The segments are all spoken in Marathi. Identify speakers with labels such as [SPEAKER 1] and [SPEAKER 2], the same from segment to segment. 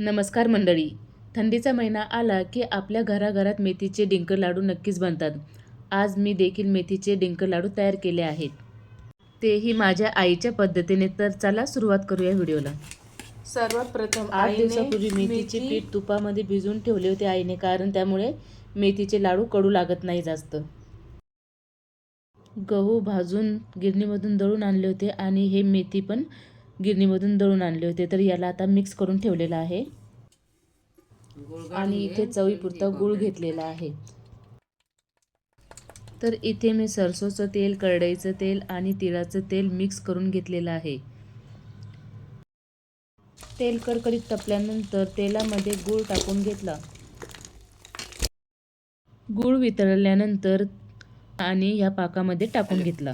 [SPEAKER 1] नमस्कार मंडळी. थंडीचा महिना आला की आपल्या घराघरात मेथीचे डिंक लाडू नक्कीच बनतात. आज मी देखील मेथीचे डिंक लाडू तयार केले आहेत, तेही माझ्या आईच्या पद्धतीने. तर चला सुरुवात करूया व्हिडिओला.
[SPEAKER 2] सर्वात प्रथम
[SPEAKER 1] 8 दिवसापूर्वी मेथीचे पीठ तुपामध्ये भिजवून ठेवले होते आईने, कारण त्यामुळे मेथीचे लाडू कडू लागत नाही जास्त. गहू भाजून गिरणीमधून दळून आणले होते आणि हे मेथी पण गिरणीमधून दळून आणले होते. तर याला आता मिक्स करून ठेवलेला आहे आणि इथे चवीपुरता गूळ घेतलेला आहे. तर इथे मी सरसोचं तेल, करडईचं तेल आणि तिळाचं तेल मिक्स करून घेतलेलं आहे. तेल कडकडीत तपल्यानंतर तेलामध्ये गूळ टाकून घेतला. गूळ वितळल्यानंतर आणि ह्या पाकामध्ये टाकून घेतला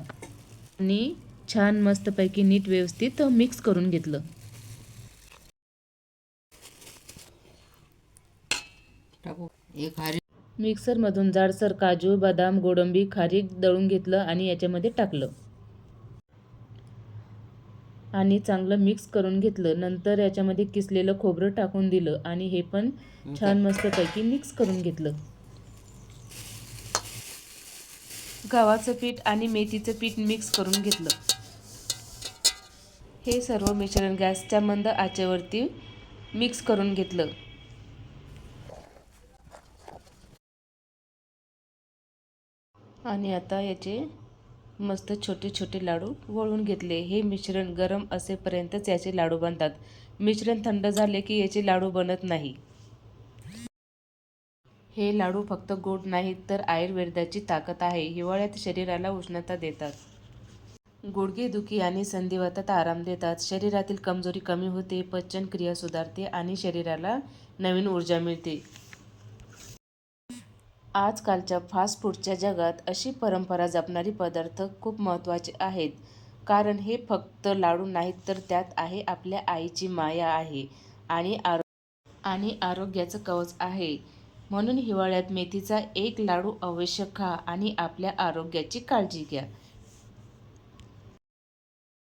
[SPEAKER 1] आणि छान मस्तपैकी नीट व्यवस्थित मिक्स करून घेतलं. मिक्सरमधून जाडसर काजू, बदाम, गोडंबी, खारीक दळून घेतलं आणि याच्यामध्ये टाकलं आणि चांगलं मिक्स करून घेतलं. नंतर याच्यामध्ये किसलेलं खोबरं टाकून दिलं आणि हे पण छान मस्तपैकी मिक्स करून घेतलं. गव्हाचं पीठ आणि मेथीचं पीठ मिक्स करून घेतलं. हे सर्व मिश्रण गॅसच्या मंद आचेवरती मिक्स करून घेतलं आणि आता याचे मस्त छोटे छोटे लाडू वळून घेतले. हे मिश्रण गरम असेपर्यंतच याचे लाडू बनतात. मिश्रण थंड झाले की याचे लाडू बनत नाही. हे लाडू फक्त गोड नाहीत, तर आयुर्वेदाची ताकद आहे. हिवाळ्यात शरीराला उष्णता देतात, गुडघेदुखी आणि संधिवातात आराम देतात, शरीरातील कमजोरी कमी होते, पचनक्रिया सुधारते आणि शरीराला नवीन ऊर्जा मिळते. आजकालच्या फास्ट फूडच्या जगात अशी परंपरा जपणारी पदार्थ खूप महत्त्वाचे आहेत, कारण हे फक्त लाडू नाहीत, तर त्यात आहे आपल्या आईची माया आहे आणि आरोग्याचं कवच आहे. म्हणून हिवाळ्यात मेथीचा एक लाडू अवश्य खा आणि आपल्या आरोग्याची काळजी घ्या.